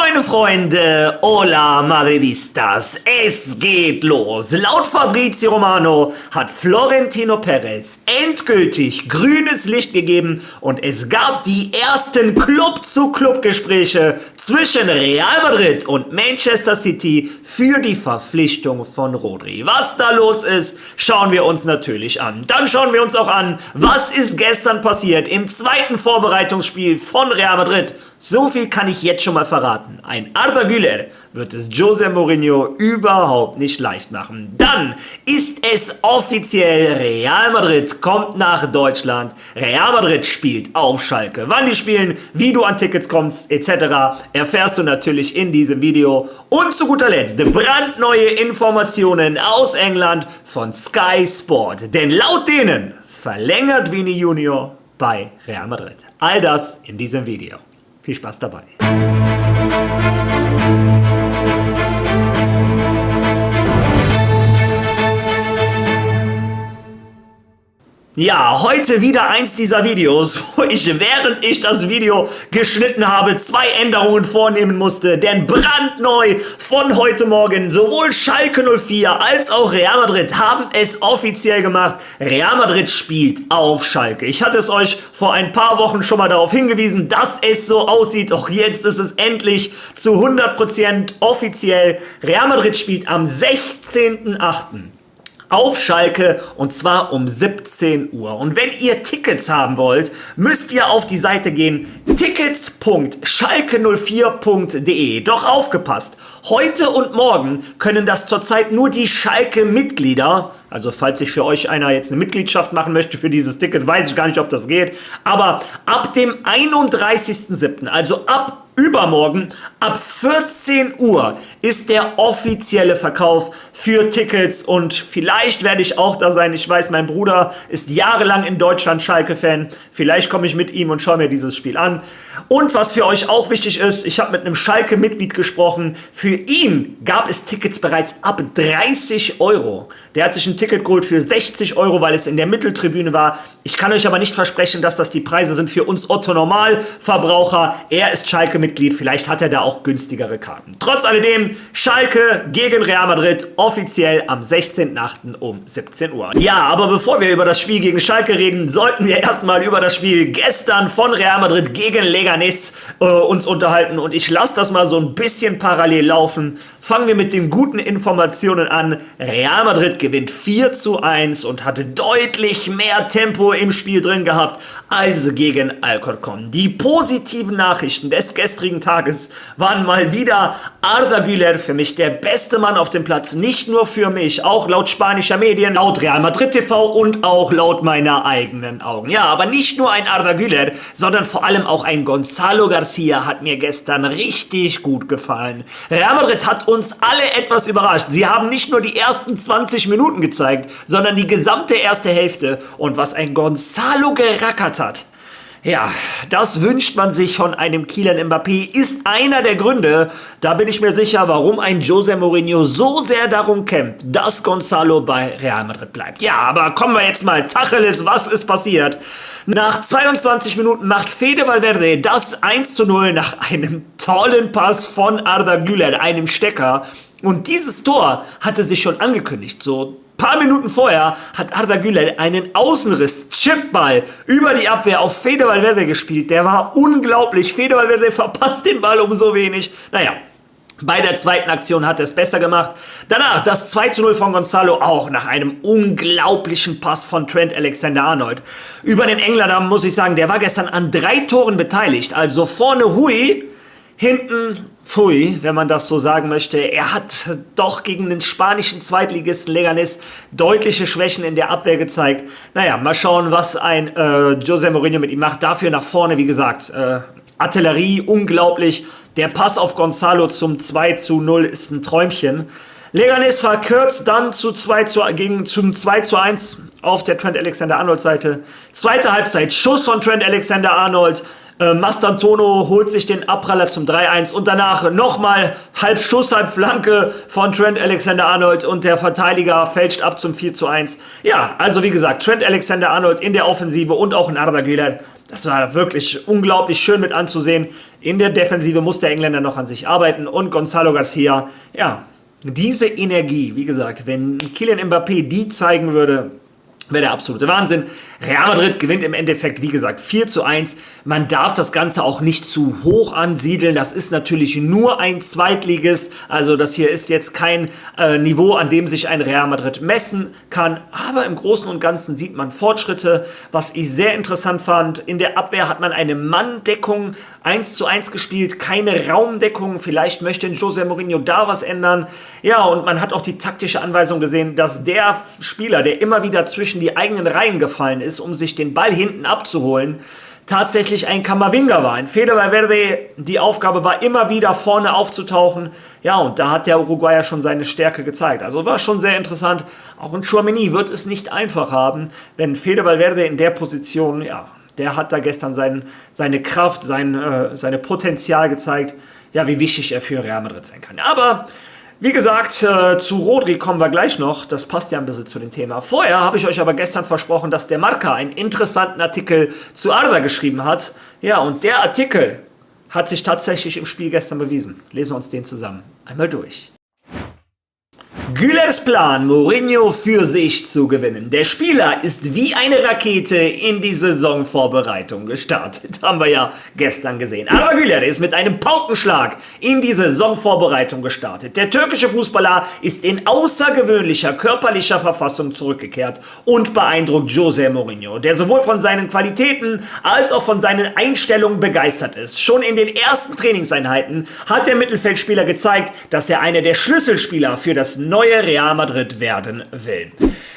Meine Freunde, hola Madridistas, es geht los. Laut Fabrizio Romano hat Florentino Perez endgültig grünes Licht gegeben und es gab die ersten Club-zu-Club-Gespräche zwischen Real Madrid und Manchester City für die Verpflichtung von Rodri. Was da los ist, schauen wir uns natürlich an. Dann schauen wir uns auch an, was ist gestern passiert im zweiten Vorbereitungsspiel von Real Madrid. So viel kann ich jetzt schon mal verraten. Ein Arda Güler wird es José Mourinho überhaupt nicht leicht machen. Dann ist es offiziell, Real Madrid kommt nach Deutschland. Real Madrid spielt auf Schalke. Wann die spielen, wie du an Tickets kommst, etc. erfährst du natürlich in diesem Video. Und zu guter Letzt brandneue Informationen aus England von Sky Sport. Denn laut denen verlängert Vini Junior bei Real Madrid. All das in diesem Video. Viel Spaß dabei. Ja, heute wieder eins dieser Videos, wo ich, während ich das Video geschnitten habe, 2 Änderungen vornehmen musste. Denn brandneu von heute Morgen, sowohl Schalke 04 als auch Real Madrid haben es offiziell gemacht. Real Madrid spielt auf Schalke. Ich hatte es euch vor ein paar Wochen schon mal darauf hingewiesen, dass es so aussieht. Doch jetzt ist es endlich zu 100% offiziell. Real Madrid spielt am 16.08. auf Schalke und zwar um 17 Uhr. Und wenn ihr Tickets haben wollt, müsst ihr auf die Seite gehen tickets.schalke04.de. Doch aufgepasst, heute und morgen können das zurzeit nur die Schalke-Mitglieder, also falls sich für euch einer jetzt eine Mitgliedschaft machen möchte für dieses Ticket, weiß ich gar nicht, ob das geht, aber ab dem 31.07., also ab übermorgen, ab 14 Uhr ist der offizielle Verkauf für Tickets und vielleicht werde ich auch da sein. Ich weiß, mein Bruder ist jahrelang in Deutschland Schalke-Fan. Vielleicht komme ich mit ihm und schaue mir dieses Spiel an. Und was für euch auch wichtig ist, ich habe mit einem Schalke-Mitglied gesprochen. Für ihn gab es Tickets bereits ab 30 Euro. Der hat sich ein Ticket geholt für 60 Euro, weil es in der Mitteltribüne war. Ich kann euch aber nicht versprechen, dass das die Preise sind für uns Otto-Normalverbraucher. Er ist Schalke-Mitglied, vielleicht hat er da auch günstigere Karten. Trotz alledem, Schalke gegen Real Madrid offiziell am 16.08. um 17 Uhr. Ja, aber bevor wir über das Spiel gegen Schalke reden, sollten wir erstmal über das Spiel gestern von Real Madrid gegen Leganés uns unterhalten. Und ich lasse das mal so ein bisschen parallel laufen. Fangen wir mit den guten Informationen an. Real Madrid gewinnt 4:1 und hatte deutlich mehr Tempo im Spiel drin gehabt als gegen Alcorcón. Die positiven Nachrichten des gestrigen Tages waren mal wieder Arda Güler, für mich der beste Mann auf dem Platz. Nicht nur für mich, auch laut spanischer Medien, laut Real Madrid TV und auch laut meiner eigenen Augen. Ja, aber nicht nur ein Arda Güler, sondern vor allem auch ein Gonzalo Garcia hat mir gestern richtig gut gefallen. Real Madrid hat uns alle etwas überrascht. Sie haben nicht nur die ersten 20 Minuten gezeigt, sondern die gesamte erste Hälfte. Und was ein Gonzalo gerackert hat, ja, das wünscht man sich von einem Kylian Mbappé, ist einer der Gründe, da bin ich mir sicher, warum ein José Mourinho so sehr darum kämpft, dass Gonzalo bei Real Madrid bleibt. Ja, aber kommen wir jetzt mal Tacheles, was ist passiert? Nach 22 Minuten macht Fede Valverde das 1:0 nach einem tollen Pass von Arda Güler, einem Stecker. Und dieses Tor hatte sich schon angekündigt, so paar Minuten vorher hat Arda Güler einen Außenriss, Chipball über die Abwehr auf Fede Valverde gespielt. Der war unglaublich. Fede Valverde verpasst den Ball um so wenig. Naja, bei der zweiten Aktion hat er es besser gemacht. Danach das 2:0 von Gonzalo, auch nach einem unglaublichen Pass von Trent Alexander-Arnold. Über den Engländer muss ich sagen, der war gestern an 3 Toren beteiligt. Also vorne Hui, hinten Pfui, wenn man das so sagen möchte. Er hat doch gegen den spanischen Zweitligisten Leganés deutliche Schwächen in der Abwehr gezeigt. Naja, mal schauen, was ein José Mourinho mit ihm macht. Dafür nach vorne, wie gesagt, Artillerie, unglaublich. Der Pass auf Gonzalo zum 2:0 ist ein Träumchen. Leganes verkürzt dann zum 2:1 auf der Trent Alexander-Arnold-Seite. Zweite Halbzeit, Schuss von Trent Alexander-Arnold. Mastantuono holt sich den Abpraller zum 3:1 und danach nochmal halb Schuss, halb Flanke von Trent Alexander-Arnold und der Verteidiger fälscht ab zum 4:1. Ja, also wie gesagt, Trent Alexander-Arnold in der Offensive und auch in Arda Güler, das war wirklich unglaublich schön mit anzusehen. In der Defensive muss der Engländer noch an sich arbeiten und Gonzalo Garcia, ja, diese Energie, wie gesagt, wenn Kylian Mbappé die zeigen würde, wäre der absolute Wahnsinn. Real Madrid gewinnt im Endeffekt, wie gesagt, 4:1. Man darf das Ganze auch nicht zu hoch ansiedeln. Das ist natürlich nur ein Zweitligist. Also das hier ist jetzt kein Niveau, an dem sich ein Real Madrid messen kann. Aber im Großen und Ganzen sieht man Fortschritte. Was ich sehr interessant fand, in der Abwehr hat man eine Manndeckung 1:1 gespielt. Keine Raumdeckung. Vielleicht möchte José Mourinho da was ändern. Ja, und man hat auch die taktische Anweisung gesehen, dass der Spieler, der immer wieder zwischen die eigenen Reihen gefallen ist, um sich den Ball hinten abzuholen, tatsächlich ein Camavinga war. In Fede Valverde, die Aufgabe war immer wieder vorne aufzutauchen. Ja, und da hat der Uruguayer schon seine Stärke gezeigt. Also war schon sehr interessant. Auch in Tchouaméni wird es nicht einfach haben, wenn Fede Valverde in der Position, ja, der hat da gestern seine Kraft, seine Potenzial gezeigt, ja, wie wichtig er für Real Madrid sein kann. Aber wie gesagt, zu Rodri kommen wir gleich noch. Das passt ja ein bisschen zu dem Thema. Vorher habe ich euch aber gestern versprochen, dass der Marca einen interessanten Artikel zu Arda geschrieben hat. Ja, und der Artikel hat sich tatsächlich im Spiel gestern bewiesen. Lesen wir uns den zusammen einmal durch. Gülers Plan, Mourinho für sich zu gewinnen. Der Spieler ist wie eine Rakete in die Saisonvorbereitung gestartet. Haben wir ja gestern gesehen. Aber Güler ist mit einem Paukenschlag in die Saisonvorbereitung gestartet. Der türkische Fußballer ist in außergewöhnlicher körperlicher Verfassung zurückgekehrt und beeindruckt José Mourinho, der sowohl von seinen Qualitäten als auch von seinen Einstellungen begeistert ist. Schon in den ersten Trainingseinheiten hat der Mittelfeldspieler gezeigt, dass er einer der Schlüsselspieler für das neue Real Madrid werden will.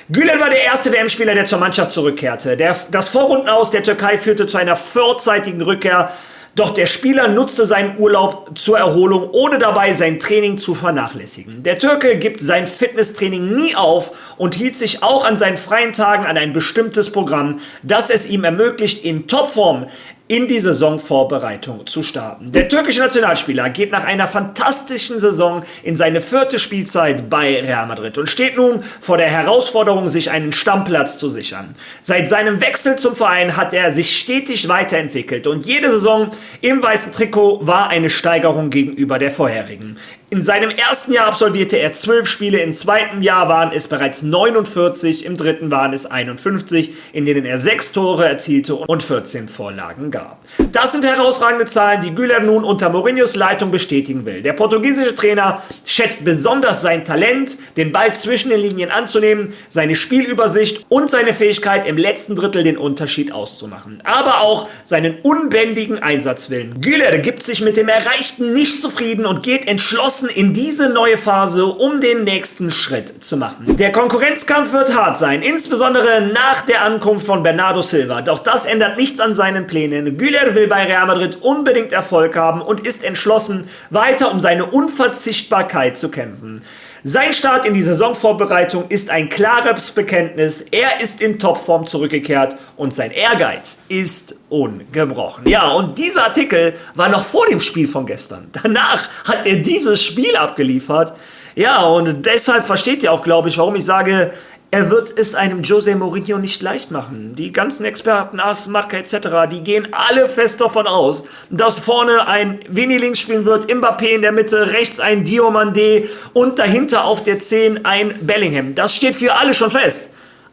Güler war der erste WM-Spieler, der zur Mannschaft zurückkehrte. Das Vorrundenaus der Türkei führte zu einer vorzeitigen Rückkehr. Doch der Spieler nutzte seinen Urlaub zur Erholung, ohne dabei sein Training zu vernachlässigen. Der Türke gibt sein Fitnesstraining nie auf und hielt sich auch an seinen freien Tagen an ein bestimmtes Programm, das es ihm ermöglicht, in Topform in die Saisonvorbereitung zu starten. Der türkische Nationalspieler geht nach einer fantastischen Saison in seine 4. Spielzeit bei Real Madrid und steht nun vor der Herausforderung, sich einen Stammplatz zu sichern. Seit seinem Wechsel zum Verein hat er sich stetig weiterentwickelt und jede Saison im weißen Trikot war eine Steigerung gegenüber der vorherigen. In seinem ersten Jahr absolvierte er 12 Spiele, im zweiten Jahr waren es bereits 49, im dritten waren es 51, in denen er 6 Tore erzielte und 14 Vorlagen gab. Das sind herausragende Zahlen, die Güler nun unter Mourinhos Leitung bestätigen will. Der portugiesische Trainer schätzt besonders sein Talent, den Ball zwischen den Linien anzunehmen, seine Spielübersicht und seine Fähigkeit, im letzten Drittel den Unterschied auszumachen. Aber auch seinen unbändigen Einsatzwillen. Güler gibt sich mit dem Erreichten nicht zufrieden und geht entschlossen in diese neue Phase, um den nächsten Schritt zu machen. Der Konkurrenzkampf wird hart sein, insbesondere nach der Ankunft von Bernardo Silva. Doch das ändert nichts an seinen Plänen. Güler will bei Real Madrid unbedingt Erfolg haben und ist entschlossen, weiter um seine Unverzichtbarkeit zu kämpfen. Sein Start in die Saisonvorbereitung ist ein klares Bekenntnis. Er ist in Topform zurückgekehrt und sein Ehrgeiz ist ungebrochen. Ja, und dieser Artikel war noch vor dem Spiel von gestern. Danach hat er dieses Spiel abgeliefert. Ja, und deshalb versteht ihr auch, glaube ich, warum ich sage, er wird es einem José Mourinho nicht leicht machen. Die ganzen Experten, AS, Marca etc., die gehen alle fest davon aus, dass vorne ein Vini links spielen wird, Mbappé in der Mitte, rechts ein Diomandé und dahinter auf der 10 ein Bellingham. Das steht für alle schon fest.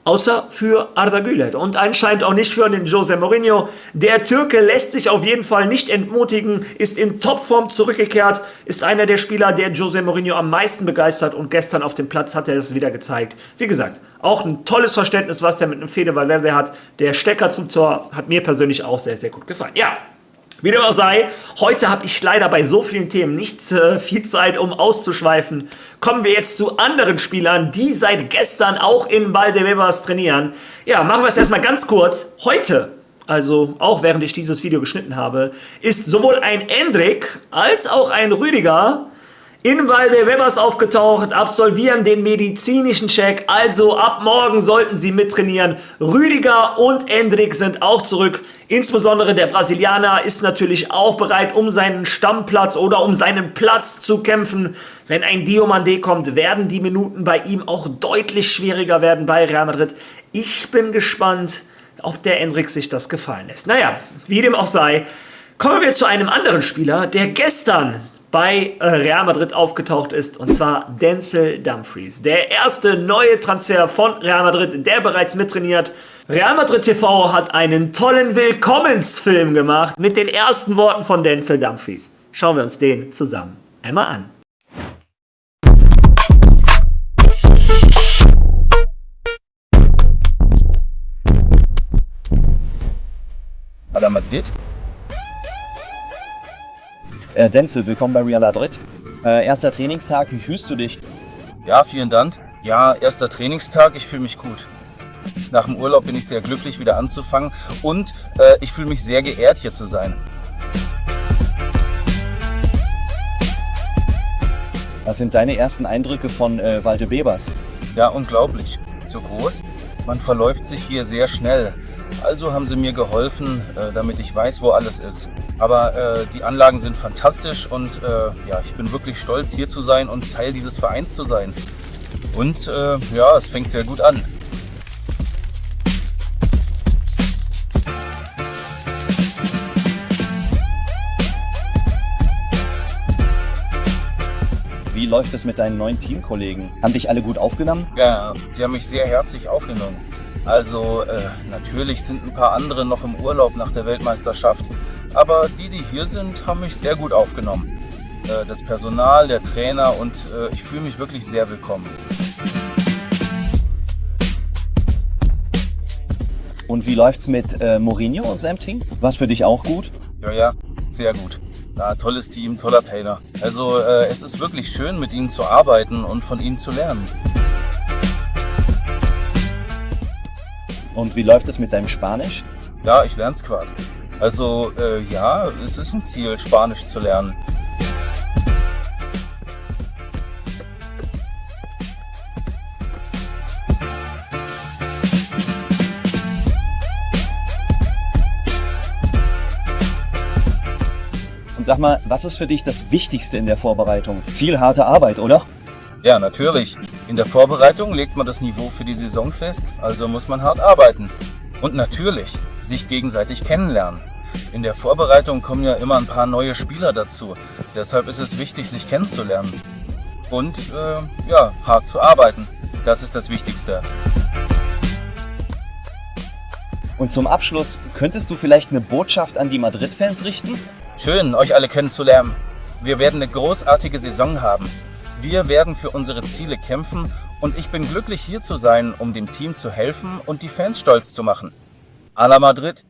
Außer für Arda Güler und anscheinend auch nicht für den José Mourinho. Der Türke lässt sich auf jeden Fall nicht entmutigen, ist in Topform zurückgekehrt, ist einer der Spieler, der José Mourinho am meisten begeistert und gestern auf dem Platz hat er es wieder gezeigt. Wie gesagt, auch ein tolles Verständnis, was der mit einem Fede Valverde hat. Der Stecker zum Tor hat mir persönlich auch sehr, sehr gut gefallen. Ja. Wie dem auch sei, heute habe ich leider bei so vielen Themen nicht viel Zeit, um auszuschweifen. Kommen wir jetzt zu anderen Spielern, die seit gestern auch in Valdebebas trainieren. Ja, machen wir es erstmal ganz kurz. Heute, also auch während ich dieses Video geschnitten habe, ist sowohl ein Endrick als auch ein Rüdiger in Valdebebas aufgetaucht, absolvieren den medizinischen Check, also ab morgen sollten sie mittrainieren. Rüdiger und Endrick sind auch zurück. Insbesondere der Brasilianer ist natürlich auch bereit, um seinen Stammplatz oder um seinen Platz zu kämpfen. Wenn ein Diomandé kommt, werden die Minuten bei ihm auch deutlich schwieriger werden bei Real Madrid. Ich bin gespannt, ob der Endrick sich das gefallen lässt. Naja, wie dem auch sei, kommen wir zu einem anderen Spieler, der gestern bei Real Madrid aufgetaucht ist, und zwar Denzel Dumfries. Der erste neue Transfer von Real Madrid, der bereits mittrainiert. Real Madrid TV hat einen tollen Willkommensfilm gemacht mit den ersten Worten von Denzel Dumfries. Schauen wir uns den zusammen einmal an. Real Madrid. Denzel, willkommen bei Real Madrid. Erster Trainingstag, wie fühlst du dich? Ja, vielen Dank. Ja, erster Trainingstag, ich fühle mich gut. Nach dem Urlaub bin ich sehr glücklich, wieder anzufangen und ich fühle mich sehr geehrt, hier zu sein. Was sind deine ersten Eindrücke von Valdebebas? Ja, unglaublich. So groß. Man verläuft sich hier sehr schnell. Also haben sie mir geholfen, damit ich weiß, wo alles ist. Aber die Anlagen sind fantastisch und ja, ich bin wirklich stolz, hier zu sein und Teil dieses Vereins zu sein. Und ja, es fängt sehr gut an. Wie läuft es mit deinen neuen Teamkollegen? Haben dich alle gut aufgenommen? Ja, sie haben mich sehr herzlich aufgenommen. Also natürlich sind ein paar andere noch im Urlaub nach der Weltmeisterschaft. Aber die hier sind, haben mich sehr gut aufgenommen. Das Personal, der Trainer und ich fühle mich wirklich sehr willkommen. Und wie läuft's mit Mourinho und seinem Team? Was für dich auch gut? Ja, sehr gut. Ja, tolles Team, toller Trainer. Also es ist wirklich schön, mit ihnen zu arbeiten und von ihnen zu lernen. Und wie läuft es mit deinem Spanisch? Ja, ich lerne es gerade. Also ja, es ist ein Ziel, Spanisch zu lernen. Und sag mal, was ist für dich das Wichtigste in der Vorbereitung? Viel harte Arbeit, oder? Ja, natürlich. In der Vorbereitung legt man das Niveau für die Saison fest, also muss man hart arbeiten. Und natürlich sich gegenseitig kennenlernen. In der Vorbereitung kommen ja immer ein paar neue Spieler dazu. Deshalb ist es wichtig, sich kennenzulernen. Und ja, hart zu arbeiten. Das ist das Wichtigste. Und zum Abschluss, könntest du vielleicht eine Botschaft an die Madrid-Fans richten? Schön, euch alle kennenzulernen. Wir werden eine großartige Saison haben. Wir werden für unsere Ziele kämpfen und ich bin glücklich, hier zu sein, um dem Team zu helfen und die Fans stolz zu machen. A la Madrid.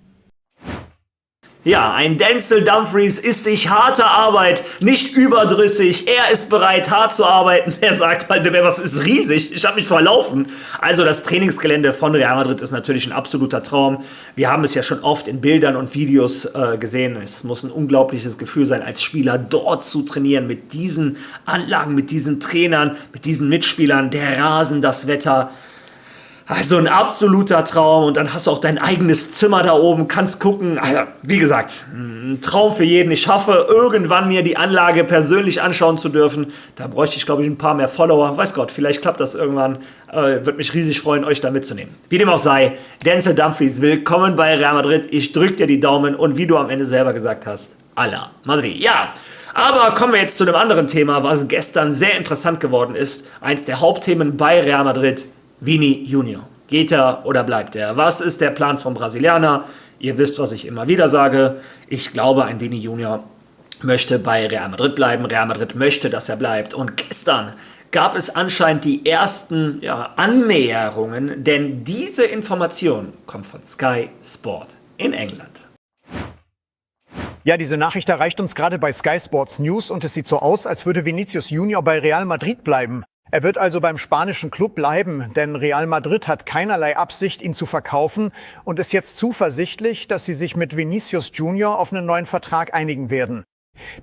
Ja, ein Denzel Dumfries ist sich harter Arbeit nicht überdrüssig. Er ist bereit, hart zu arbeiten. Er sagt, was ist riesig, ich habe mich verlaufen. Also das Trainingsgelände von Real Madrid ist natürlich ein absoluter Traum. Wir haben es ja schon oft in Bildern und Videos gesehen. Es muss ein unglaubliches Gefühl sein, als Spieler dort zu trainieren. Mit diesen Anlagen, mit diesen Trainern, mit diesen Mitspielern. Der Rasen, das Wetter. Also ein absoluter Traum und dann hast du auch dein eigenes Zimmer da oben, kannst gucken. Also, wie gesagt, ein Traum für jeden. Ich hoffe, irgendwann mir die Anlage persönlich anschauen zu dürfen. Da bräuchte ich, glaube ich, ein paar mehr Follower. Weiß Gott, vielleicht klappt das irgendwann. Würde mich riesig freuen, euch da mitzunehmen. Wie dem auch sei, Denzel Dumfries, willkommen bei Real Madrid. Ich drücke dir die Daumen und wie du am Ende selber gesagt hast, à la Madrid. Ja, aber kommen wir jetzt zu einem anderen Thema, was gestern sehr interessant geworden ist. Eins der Hauptthemen bei Real Madrid. Vini Junior. Geht er oder bleibt er? Was ist der Plan vom Brasilianer? Ihr wisst, was ich immer wieder sage. Ich glaube, ein Vini Junior möchte bei Real Madrid bleiben. Real Madrid möchte, dass er bleibt. Und gestern gab es anscheinend die ersten Annäherungen, denn diese Information kommt von Sky Sport in England. Ja, diese Nachricht erreicht uns gerade bei Sky Sports News und es sieht so aus, als würde Vinicius Junior bei Real Madrid bleiben. Er wird also beim spanischen Club bleiben, denn Real Madrid hat keinerlei Absicht, ihn zu verkaufen und ist jetzt zuversichtlich, dass sie sich mit Vinicius Junior auf einen neuen Vertrag einigen werden.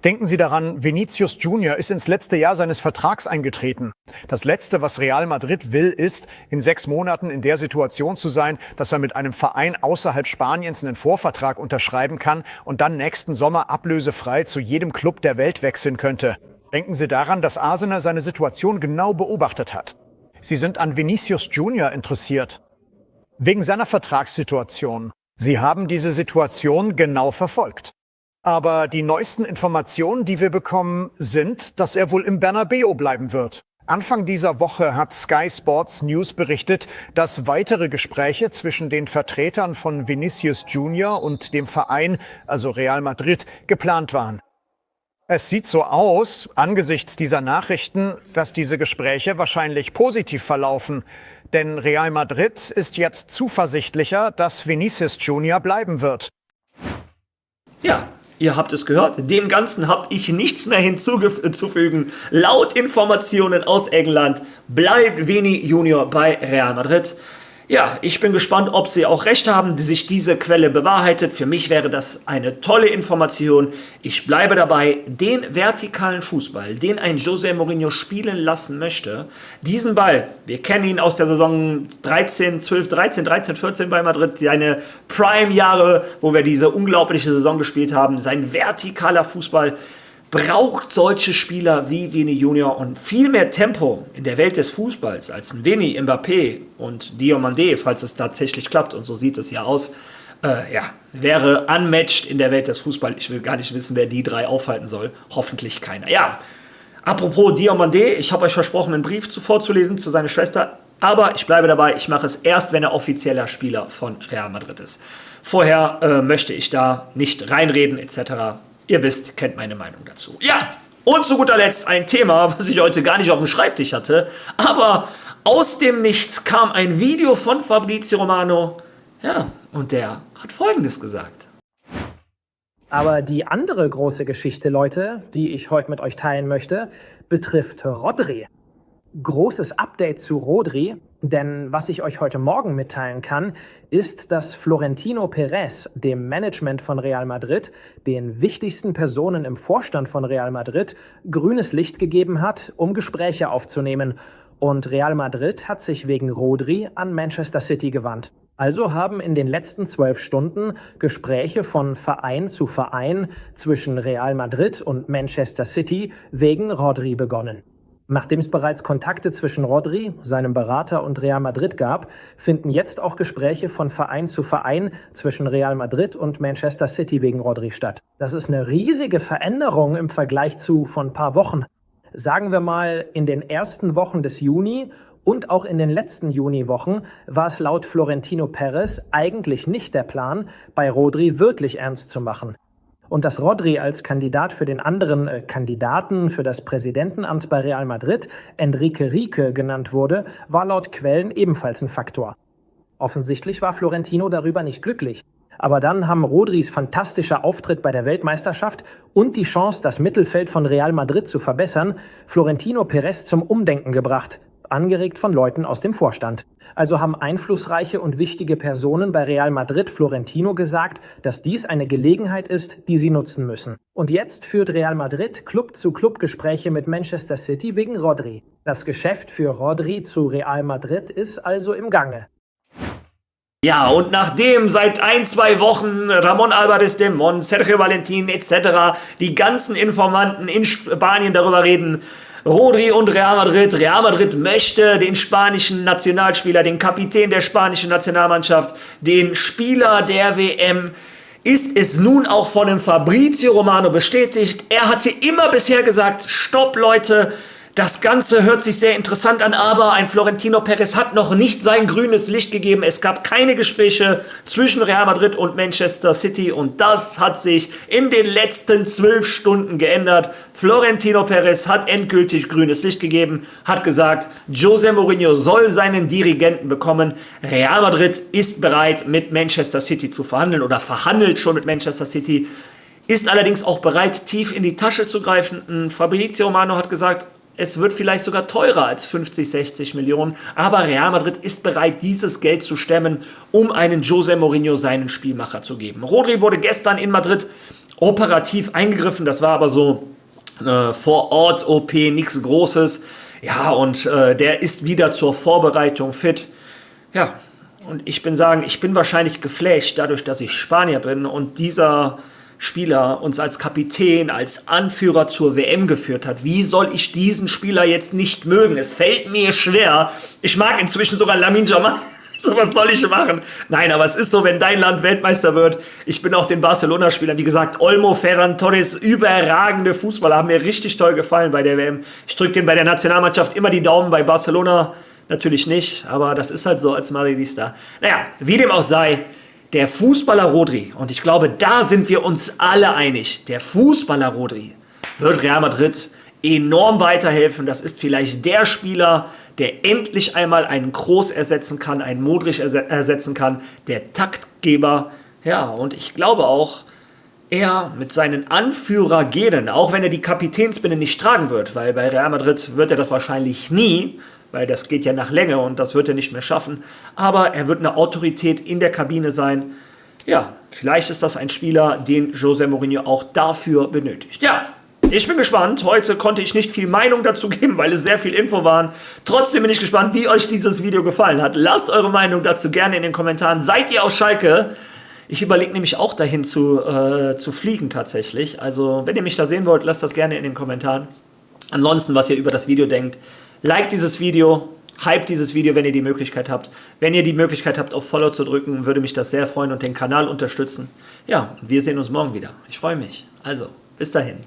Denken Sie daran, Vinicius Junior ist ins letzte Jahr seines Vertrags eingetreten. Das Letzte, was Real Madrid will, ist, in 6 Monaten in der Situation zu sein, dass er mit einem Verein außerhalb Spaniens einen Vorvertrag unterschreiben kann und dann nächsten Sommer ablösefrei zu jedem Club der Welt wechseln könnte. Denken Sie daran, dass Arsenal seine Situation genau beobachtet hat. Sie sind an Vinicius Junior interessiert. Wegen seiner Vertragssituation. Sie haben diese Situation genau verfolgt. Aber die neuesten Informationen, die wir bekommen, sind, dass er wohl im Bernabeu bleiben wird. Anfang dieser Woche hat Sky Sports News berichtet, dass weitere Gespräche zwischen den Vertretern von Vinicius Junior und dem Verein, also Real Madrid, geplant waren. Es sieht so aus, angesichts dieser Nachrichten, dass diese Gespräche wahrscheinlich positiv verlaufen. Denn Real Madrid ist jetzt zuversichtlicher, dass Vinicius Junior bleiben wird. Ja, ihr habt es gehört. Dem Ganzen habe ich nichts mehr hinzuzufügen. Laut Informationen aus England bleibt Vini Junior bei Real Madrid. Ja, ich bin gespannt, ob sie auch recht haben, sich diese Quelle bewahrheitet. Für mich wäre das eine tolle Information. Ich bleibe dabei, den vertikalen Fußball, den ein José Mourinho spielen lassen möchte, diesen Ball, wir kennen ihn aus der Saison 13, 14 bei Madrid, seine Prime-Jahre, wo wir diese unglaubliche Saison gespielt haben, sein vertikaler Fußball braucht solche Spieler wie Vini Junior und viel mehr Tempo in der Welt des Fußballs als ein Vini, Mbappé und Diomandé, falls es tatsächlich klappt, und so sieht es ja aus, wäre unmatched in der Welt des Fußballs. Ich will gar nicht wissen, wer die 3 aufhalten soll. Hoffentlich keiner. Ja, apropos Diomandé, ich habe euch versprochen, einen Brief vorzulesen zu seiner Schwester, aber ich bleibe dabei, ich mache es erst, wenn er offizieller Spieler von Real Madrid ist. Vorher möchte ich da nicht reinreden etc., Ihr wisst, kennt meine Meinung dazu. Ja, und zu guter Letzt ein Thema, was ich heute gar nicht auf dem Schreibtisch hatte. Aber aus dem Nichts kam ein Video von Fabrizio Romano. Ja, und der hat Folgendes gesagt. Aber die andere große Geschichte, Leute, die ich heute mit euch teilen möchte, betrifft Rodri. Großes Update zu Rodri, denn was ich euch heute Morgen mitteilen kann, ist, dass Florentino Perez dem Management von Real Madrid, den wichtigsten Personen im Vorstand von Real Madrid, grünes Licht gegeben hat, um Gespräche aufzunehmen. Und Real Madrid hat sich wegen Rodri an Manchester City gewandt. Also haben in den letzten 12 Stunden Gespräche von Verein zu Verein zwischen Real Madrid und Manchester City wegen Rodri begonnen. Nachdem es bereits Kontakte zwischen Rodri, seinem Berater und Real Madrid gab, finden jetzt auch Gespräche von Verein zu Verein zwischen Real Madrid und Manchester City wegen Rodri statt. Das ist eine riesige Veränderung im Vergleich zu vor ein paar Wochen. Sagen wir mal, in den ersten Wochen des Juni und auch in den letzten Juniwochen war es laut Florentino Perez eigentlich nicht der Plan, bei Rodri wirklich ernst zu machen. Und dass Rodri als Kandidat für den anderen Kandidaten für das Präsidentenamt bei Real Madrid, Enrique Rique, genannt wurde, war laut Quellen ebenfalls ein Faktor. Offensichtlich war Florentino darüber nicht glücklich. Aber dann haben Rodris fantastischer Auftritt bei der Weltmeisterschaft und die Chance, das Mittelfeld von Real Madrid zu verbessern, Florentino Perez zum Umdenken gebracht, angeregt von Leuten aus dem Vorstand. Also haben einflussreiche und wichtige Personen bei Real Madrid Florentino gesagt, dass dies eine Gelegenheit ist, die sie nutzen müssen. Und jetzt führt Real Madrid Club-zu-Club-Gespräche mit Manchester City wegen Rodri. Das Geschäft für Rodri zu Real Madrid ist also im Gange. Ja, und nachdem seit 1-2 Wochen Ramon Álvarez de Mon, Sergio Valentin etc. die ganzen Informanten in Spanien darüber reden, Rodri und Real Madrid möchte den spanischen Nationalspieler, den Kapitän der spanischen Nationalmannschaft, den Spieler der WM, ist es nun auch von dem Fabrizio Romano bestätigt. Er hatte immer bisher gesagt, stopp Leute, das Ganze hört sich sehr interessant an, aber ein Florentino Perez hat noch nicht sein grünes Licht gegeben. Es gab keine Gespräche zwischen Real Madrid und Manchester City und das hat sich in den letzten 12 Stunden geändert. Florentino Perez hat endgültig grünes Licht gegeben, hat gesagt, José Mourinho soll seinen Dirigenten bekommen. Real Madrid ist bereit, mit Manchester City zu verhandeln oder verhandelt schon mit Manchester City, ist allerdings auch bereit, tief in die Tasche zu greifen. Fabrizio Romano hat gesagt, es wird vielleicht sogar teurer als 50, 60 Millionen, aber Real Madrid ist bereit, dieses Geld zu stemmen, um einen José Mourinho seinen Spielmacher zu geben. Rodri wurde gestern in Madrid operativ eingegriffen. Das war aber so vor Ort OP, nichts Großes. Ja, und der ist wieder zur Vorbereitung fit. Ja, und ich bin wahrscheinlich geflasht, dadurch, dass ich Spanier bin und dieser Spieler uns als Kapitän, als Anführer zur WM geführt hat. Wie soll ich diesen Spieler jetzt nicht mögen? Es fällt mir schwer. Ich mag inzwischen sogar Lamine Yamal. So, was soll ich machen? Nein, aber es ist so, wenn dein Land Weltmeister wird. Ich bin auch den Barcelona-Spielern, wie gesagt, Olmo, Ferran Torres, überragende Fußballer, haben mir richtig toll gefallen bei der WM. Ich drücke denen bei der Nationalmannschaft immer die Daumen, bei Barcelona natürlich nicht, aber das ist halt so als Madridista. Naja, wie dem auch sei, der Fußballer Rodri, und ich glaube, da sind wir uns alle einig, der Fußballer Rodri wird Real Madrid enorm weiterhelfen. Das ist vielleicht der Spieler, der endlich einmal einen Kroos ersetzen kann, einen Modric ersetzen kann, der Taktgeber. Ja, und ich glaube auch, er mit seinen Anführergenen, auch wenn er die Kapitänsbinde nicht tragen wird, weil bei Real Madrid wird er das wahrscheinlich nie, weil das geht ja nach Länge und das wird er nicht mehr schaffen. Aber er wird eine Autorität in der Kabine sein. Ja, vielleicht ist das ein Spieler, den José Mourinho auch dafür benötigt. Ja, ich bin gespannt. Heute konnte ich nicht viel Meinung dazu geben, weil es sehr viel Info waren. Trotzdem bin ich gespannt, wie euch dieses Video gefallen hat. Lasst eure Meinung dazu gerne in den Kommentaren. Seid ihr auf Schalke? Ich überlege nämlich auch dahin zu fliegen tatsächlich. Also, wenn ihr mich da sehen wollt, lasst das gerne in den Kommentaren. Ansonsten, was ihr über das Video denkt. Like dieses Video, hype dieses Video, wenn ihr die Möglichkeit habt. Wenn ihr die Möglichkeit habt, auf Follow zu drücken, würde mich das sehr freuen und den Kanal unterstützen. Ja, wir sehen uns morgen wieder. Ich freue mich. Also, bis dahin.